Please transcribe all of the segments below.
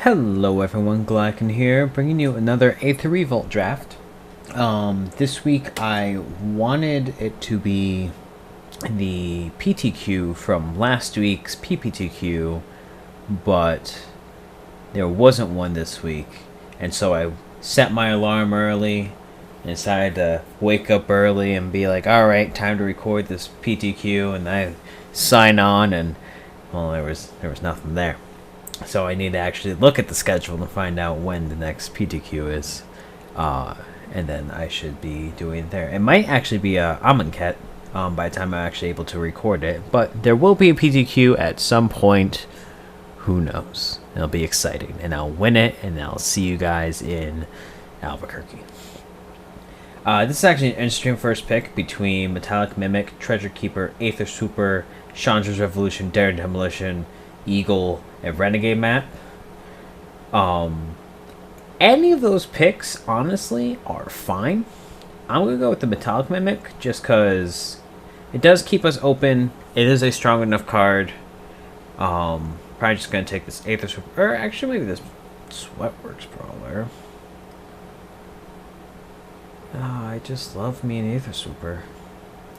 Hello everyone, Glieken here, bringing you another AER Revolt draft. This week I wanted it to be the PTQ from last week's PPTQ, but there wasn't one this week, and so I set my alarm early and decided to wake up early and be like, alright, time to record this PTQ, and I sign on, and well, there was nothing there. So I need to actually look at the schedule and find out when the next PTQ is, and then I should be doing it there. It might actually be a Amonkhet by the time I'm actually able to record it, but there will be a PTQ at some point. Who knows? It'll be exciting, and I'll win it, and I'll see you guys in Albuquerque. This is actually an interesting first pick between Metallic Mimic, Treasure Keeper, Aether Super, Chandra's Revolution, Dare Demolition, Eagle, and Renegade map. Any of those picks, honestly, are fine. I'm going to go with the Metallic Mimic just because it does keep us open. It is a strong enough card. Probably just going to take this Aether Super, or actually maybe this Sweatworks Brawler. I just love me an Aether Super.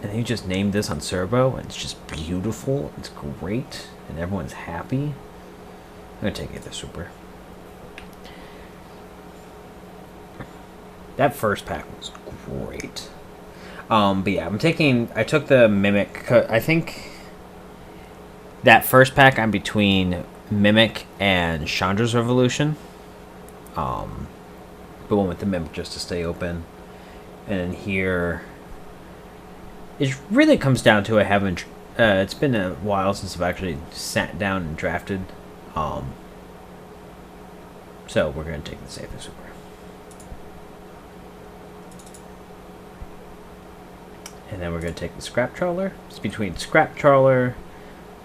And you just named this on Serbo, and it's just beautiful. It's great, and everyone's happy. I'm gonna take Aether Super. That first pack was great. But yeah, I took the Mimic. I think that first pack I'm between Mimic and Chandra's Revolution. But went with the Mimic just to stay open. And then here, it really comes down to I haven't. It's been a while since I've actually sat down and drafted. So we're gonna take the Aether Super. And then we're gonna take the Scrap Trawler. It's between Scrap Trawler,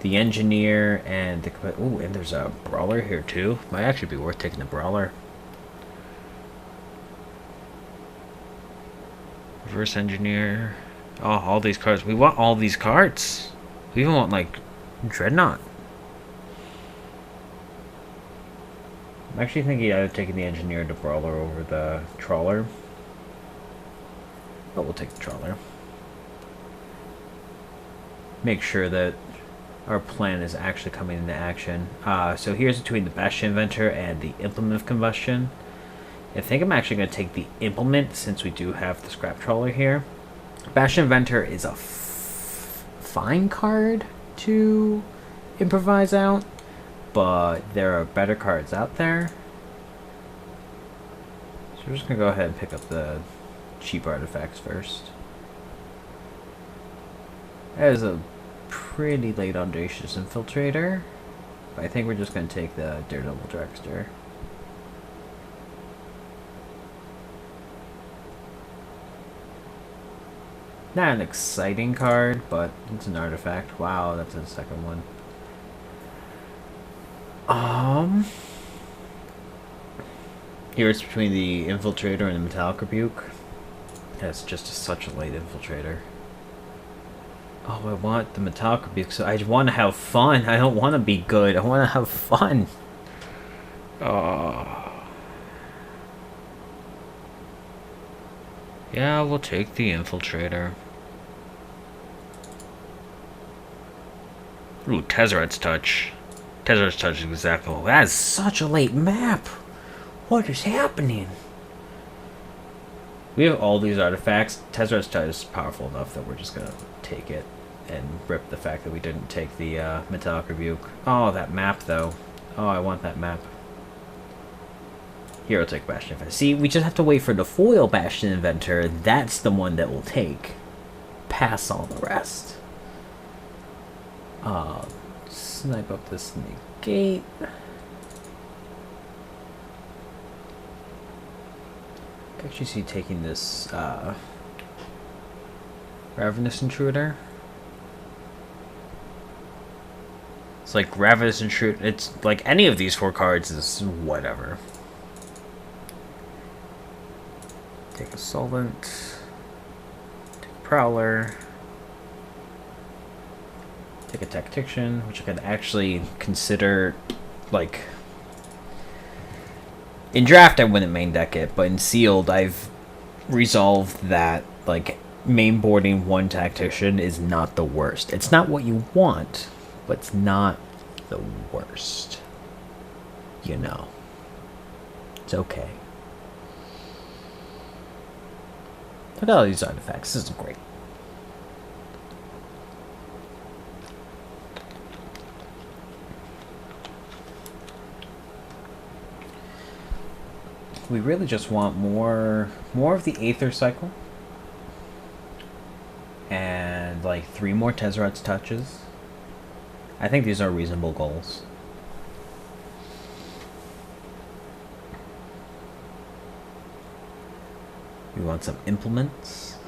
the Engineer, and the. Oh, and there's a Brawler here too. Might actually be worth taking the Brawler. Reverse Engineer. Oh, all these cards. We want all these cards. We even want, like, Dreadnought. I'm actually thinking of taking the Engineer to Brawler over the Trawler. But we'll take the Trawler. Make sure that our plan is actually coming into action. So here's between the Bastion Inventor and the Implement of Combustion. I think I'm actually going to take the Implement since we do have the Scrap Trawler here. Bastion Inventor is a fine card to improvise out, but there are better cards out there. So we're just going to go ahead and pick up the cheap artifacts first. That is a pretty late Audacious Infiltrator, but I think we're just going to take the Daredevil Dragster. Not an exciting card, but it's an artifact. Wow, that's the second one. Here it's between the Infiltrator and the Metallic Rebuke. That's just such a late Infiltrator. Oh, I want the Metallic Rebuke, so I want to have fun. I don't want to be good. I want to have fun. Yeah, we'll take the Infiltrator. Ooh, Tezzeret's Touch. Tezzeret's Touch is exactly. That is such a late map. What is happening? We have all these artifacts. Tezzeret's Touch is powerful enough that we're just gonna take it and rip the fact that we didn't take the Metallic Rebuke. Oh, that map though. Oh, I want that map. Here, I'll take Bastion Inventor. See, we just have to wait for the foil Bastion Inventor. That's the one that we'll take. Pass all the rest. Snipe up this negate. I actually see taking this Ravenous Intruder. It's like Ravenous Intruder. It's like any of these four cards is whatever. Take a Solvent. Take a Prowler. Take a Tactician, which I could actually consider, like, In draft, I wouldn't main deck it, but in sealed, I've resolved that, like, mainboarding one tactician is not the worst. It's not what you want, but it's not the worst. You know. It's okay. Look at all these artifacts. This is great. We really just want more of the Aether cycle. And like 3 more Tezzeret's touches. I think these are reasonable goals. We want some implements.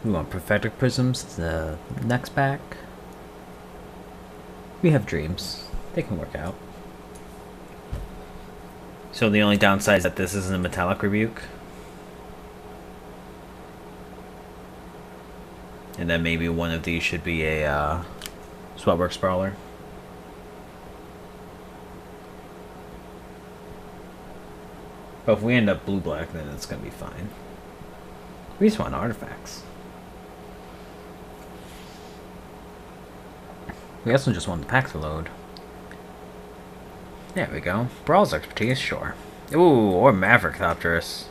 We want prophetic prisms, the next pack. We have dreams. They can work out. So the only downside is that this isn't a metallic rebuke. And then maybe one of these should be a Sweatworks Brawler. But if we end up blue-black, then it's going to be fine. We just want artifacts. We also just want the pack to load. There we go. Brawl's expertise, sure. Ooh, or Maverick Thopterus.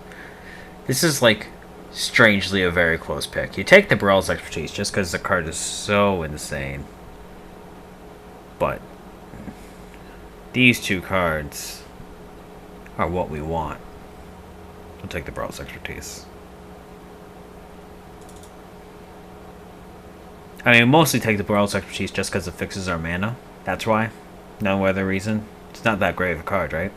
This is like strangely a very close pick. You take the Brawl's expertise just because the card is so insane. But these 2 cards are what we want. We'll take the Brawl's expertise. I mean, mostly take the Brawl's expertise just because it fixes our mana. That's why. No other reason. It's not that great of a card, right?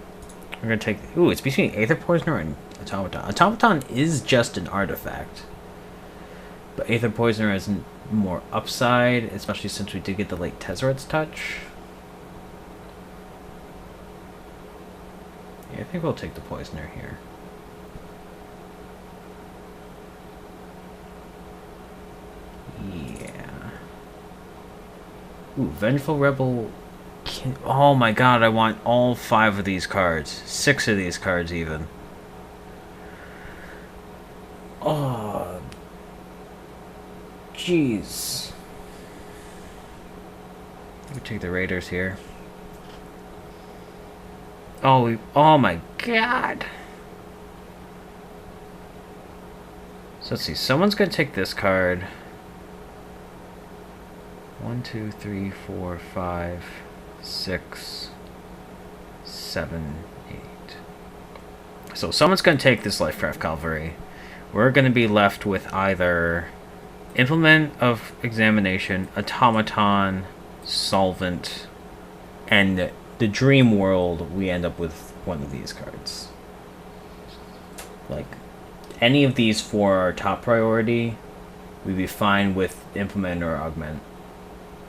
We're gonna take... Ooh, it's between Aether Poisoner and Automaton. Automaton is just an artifact. But Aether Poisoner has more upside, especially since we did get the late Tezzeret's touch. Yeah, I think we'll take the Poisoner here. Yeah. Ooh, Vengeful Rebel... Oh my god, I want all 5 of these cards. 6 of these cards, even. Oh. Jeez. We take the Raiders here. Oh, oh my god. So let's see. Someone's going to take this card. 1, 2, 3, 4, 5... 6, 7, 8. So someone's going to take this Lifecraft Cavalry. We're going to be left with either Implement of Examination, Automaton, Solvent, and the Dream World. We end up with one of these cards. Like, any of these 4 are top priority. We'd be fine with Implement or Augment.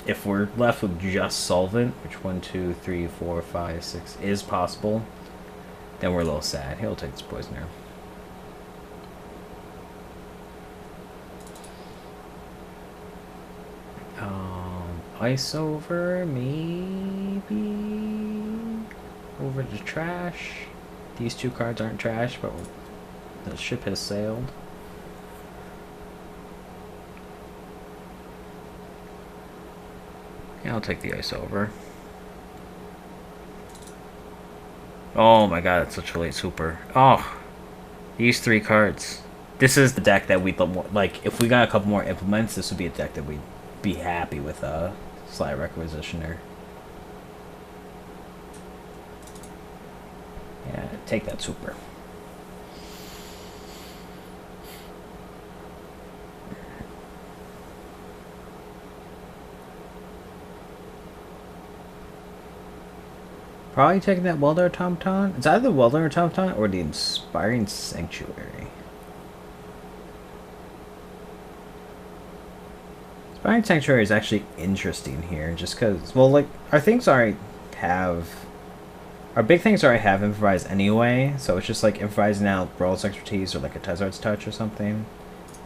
If we're left with just Solvent, which 1, 2, 3, 4, 5, 6 is possible, then we're a little sad. He'll take this Poisoner. Ice over, maybe over to trash. These 2 cards aren't trash, but the ship has sailed. Yeah, I'll take the ice over. Oh my god, that's such a late super. Oh, these 3 cards. This is the deck that we'd like. If we got a couple more implements, this would be a deck that we'd be happy with. Sly Requisitioner. Yeah, take that super. Probably taking that Welder Automaton. It's either the Welder Automaton or the Inspiring Sanctuary. Inspiring Sanctuary is actually interesting here, just because, well, like, our things already have... Our big things already have Improvise anyway, so it's just like improvising out Brawl's Expertise or like a Tezzeret's Touch or something.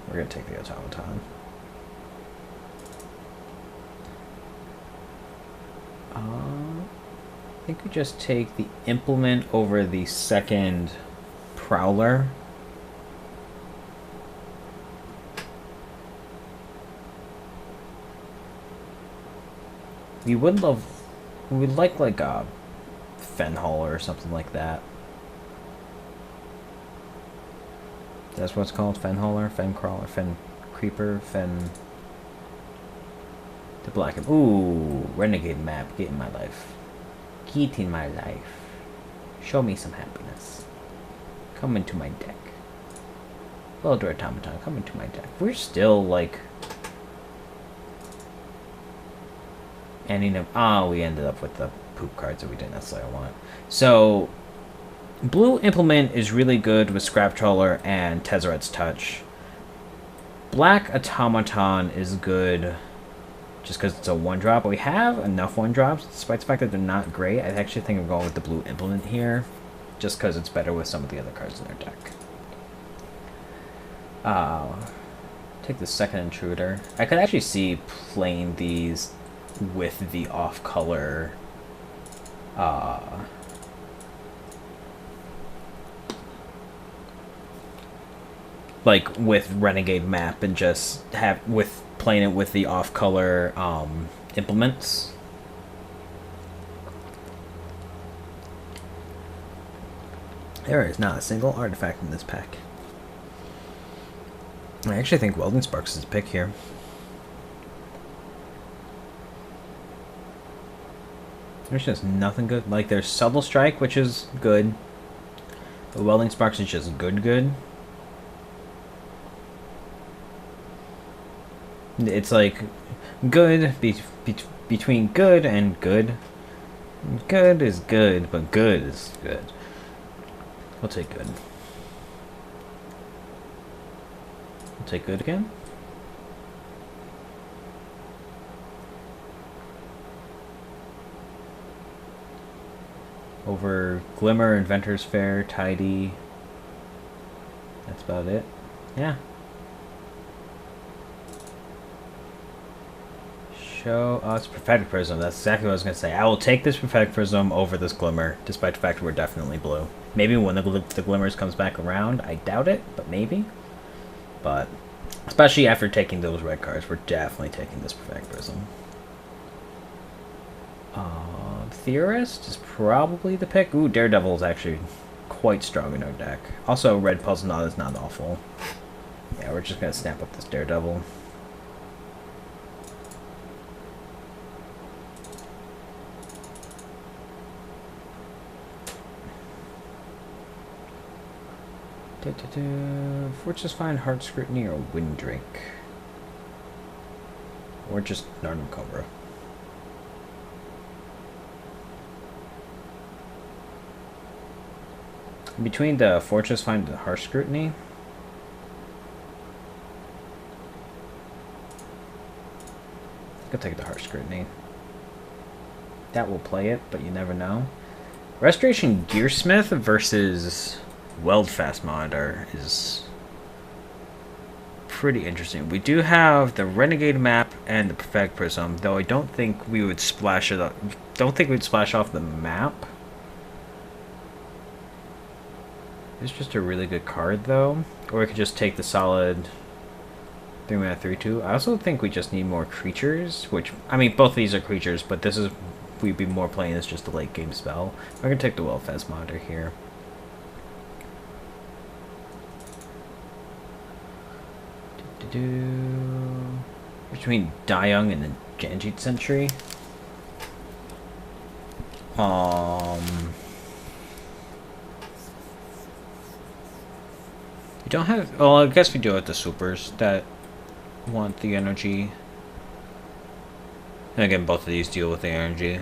We're going to take the Automaton. I think we just take the implement over the second prowler. We'd like a fen hauler or something like that. That's what it's called, fen hauler, fen crawler, fen creeper, fen. The black. Ooh, renegade map. Get in my life. Get in my life. Show me some happiness. Come into my deck. Welder automaton, come into my deck. We're still like ending up. Oh, we ended up with the poop cards that we didn't necessarily want. So, blue implement is really good with Scrap Trawler and Tezzeret's Touch. Black automaton is good just because it's a 1-drop. We have enough 1-drops, despite the fact that they're not great. I actually think I'm going with the blue implement here, just because it's better with some of the other cards in their deck. Take the second intruder. I could actually see playing these with the off-color like with Renegade map and just playing it with the off-color implements. There is not a single artifact in this pack. I actually think Welding Sparks is a pick here. There's just nothing good. Like, there's Subtle Strike, which is good. But Welding Sparks is just good. It's like good between good and good. Good is good, but good is good. We'll take good. We'll take good again. Over Glimmer, Inventor's Fair, Tidy. That's about it. Yeah. Show us Prophetic Prism. That's exactly what I was going to say. I will take this Prophetic Prism over this Glimmer, despite the fact we're definitely blue. Maybe when the Glimmers comes back around. I doubt it, but maybe. But, especially after taking those red cards, we're definitely taking this Prophetic Prism. Theorist is probably the pick. Ooh, Daredevil is actually quite strong in our deck. Also, Red Puzzle Knot is not awful. Yeah, we're just going to snap up this Daredevil. Fortress Find, Heart Scrutiny, or Wind Drink. Or just Narnum Cobra. Between the Fortress Find and the Harsh Scrutiny, I could take the Harsh Scrutiny. That will play it, but you never know. Restoration Gearsmith versus Weldfast Monitor is pretty interesting. We do have the Renegade map and the Prophetic Prism, though I don't think we would splash it up. Don't think we'd splash off the map. It's just a really good card, though. Or we could just take the solid 3-mana 3/2. I also think we just need more creatures, which, I mean, both of these are creatures, but this is, we'd be more playing as just a late game spell. We're going to take the Weldfast Monitor here. Between Dayung and the Janjit Sentry. We don't have... Well, I guess we do have the supers that want the energy. And again, both of these deal with the energy.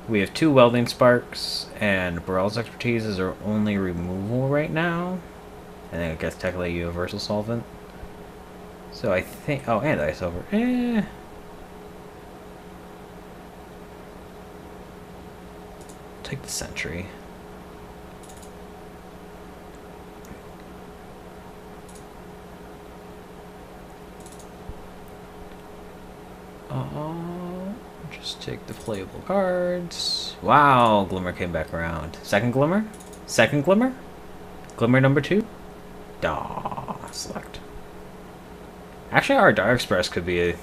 We have 2 Welding Sparks, and Burrell's Expertise is our only removal right now. And then I guess technically Universal Solvent. So I think... Oh, and Ice Over. Take the Sentry. Just take the playable cards. Wow, Glimmer came back around. Second Glimmer? Second Glimmer? Glimmer number 2? Select. Actually, our Dark Express could be a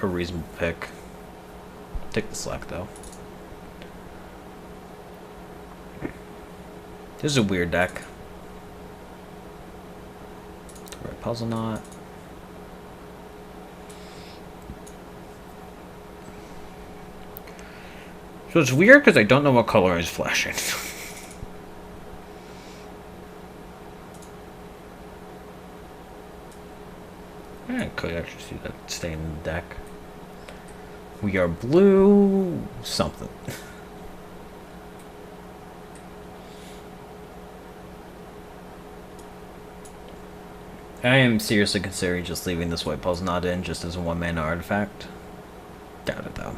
reasonable pick. Take the select though. This is a weird deck. Red Puzzle Knot. So it's weird because I don't know what color is flashing. I could actually see that staying in the deck. We are blue something. I am seriously considering just leaving this White Puzzle Knot in just as a 1-mana artifact. Doubt it though.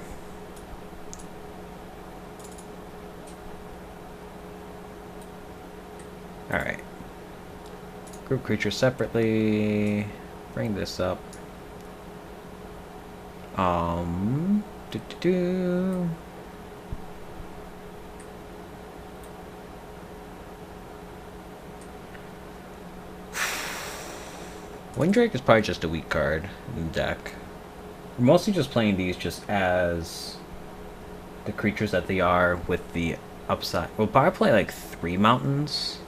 Alright. Group creatures separately. Bring this up. Windrake is probably just a weak card in the deck. We're mostly just playing these just as the creatures that they are with the upside. We'll probably play like 3 mountains.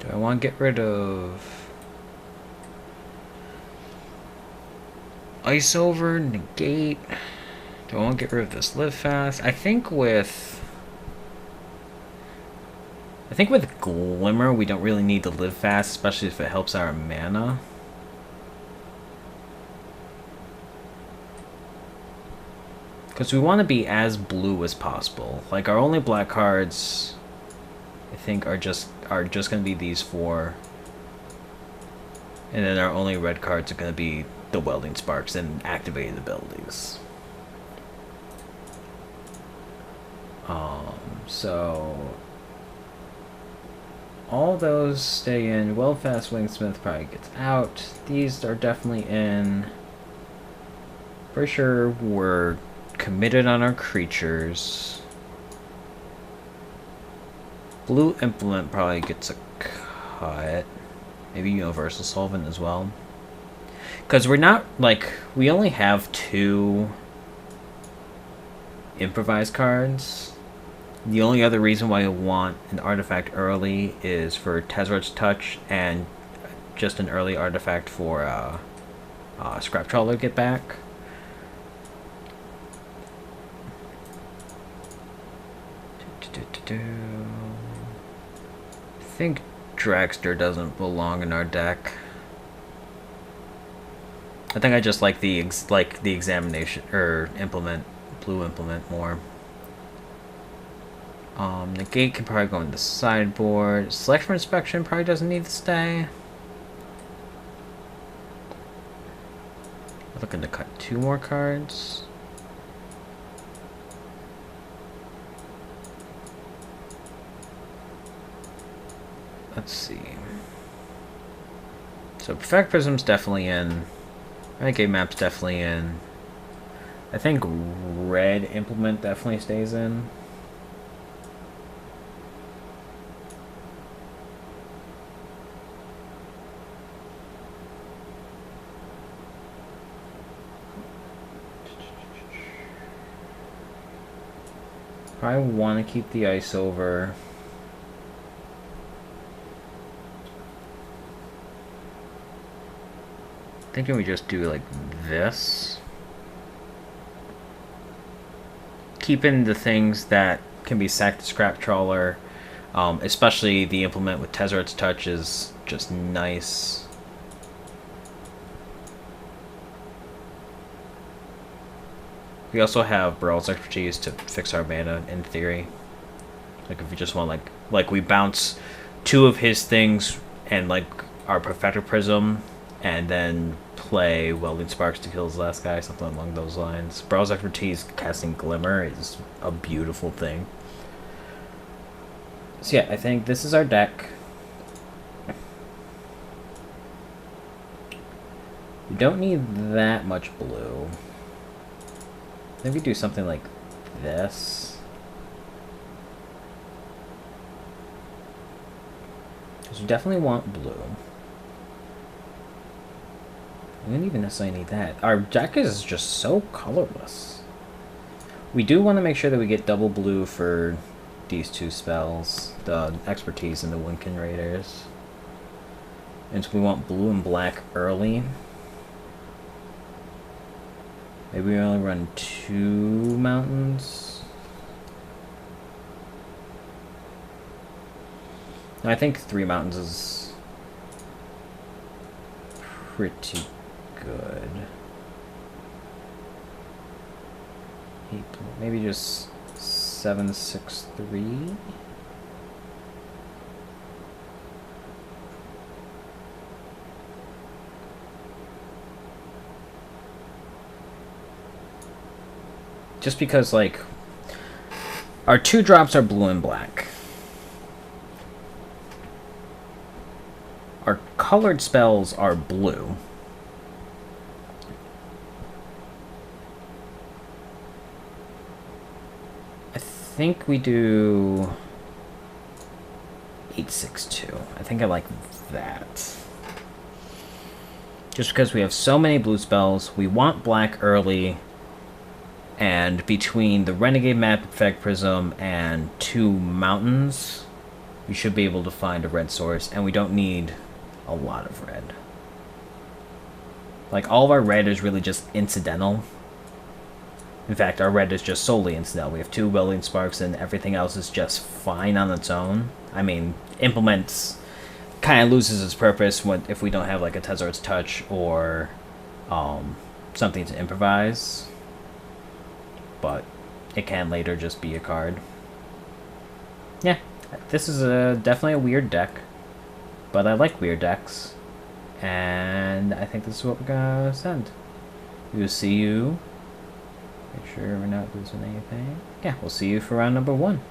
Do I want to get rid of Ice Over, Negate? Do I want to get rid of this Live Fast? I think with Glimmer we don't really need to Live Fast, especially if it helps our mana. Because we want to be as blue as possible. Like our only black cards I think are just going to be these 4. And then our only red cards are going to be the Welding Sparks and activated abilities. So all those stay in. Wellfast Wingsmith probably gets out. These are definitely in. Pretty sure we're committed on our creatures. Blue Implement probably gets a cut. Maybe Universal Solvent as well. Because we're not, we only have 2 improvised cards. The only other reason why I want an artifact early is for Tezzer's Touch and just an early artifact for Scrap Trawler to get back. I think Dragster doesn't belong in our deck. I think I just like the examination or implement, blue implement more. Negate can probably go in the sideboard. Select for Inspection probably doesn't need to stay. Looking to cut 2 more cards. Let's see. So Perfect Prism's definitely in. Renegade Map's definitely in. I think Red Implement definitely stays in. I want to keep the Ice Over. Thinking we just do like this. Keeping the things that can be sacked to Scrap Trawler, especially the implement with Tezzer's Touch is just nice. We also have Burrell's Expertise to fix our mana in theory. Like if we just want like we bounce 2 of his things and like our Perfector Prism and then play Welding Sparks to kill his last guy, something along those lines. Burrell's Expertise casting Glimmer is a beautiful thing. So yeah, I think this is our deck. We don't need that much blue. Maybe do something like this. Because you definitely want blue. We don't even necessarily need that. Our deck is just so colorless. We do want to make sure that we get double blue for these two spells, the Expertise and the Glieken Raiders. And so we want blue and black early. Maybe we only run 2 mountains. I think 3 mountains is pretty good. Maybe just 7, 6, 3. Just because, like, our 2 drops are blue and black. Our colored spells are blue. I think we do 862. I think I like that. Just because we have so many blue spells, we want black early, and between the Renegade Map Effect Prism and 2 mountains, we should be able to find a red source, and we don't need a lot of red. Like, all of our red is really just incidental. In fact, our red is just solely incidental. We have 2 Welding Sparks, and everything else is just fine on its own. I mean, Implements kind of loses its purpose if we don't have, like, a Tezzard's Touch or something to improvise. But it can later just be a card. Yeah, this is definitely a weird deck, but I like weird decks, and I think this is what we're gonna send. We will see you. Make sure we're not losing anything. Yeah, we'll see you for round number 1.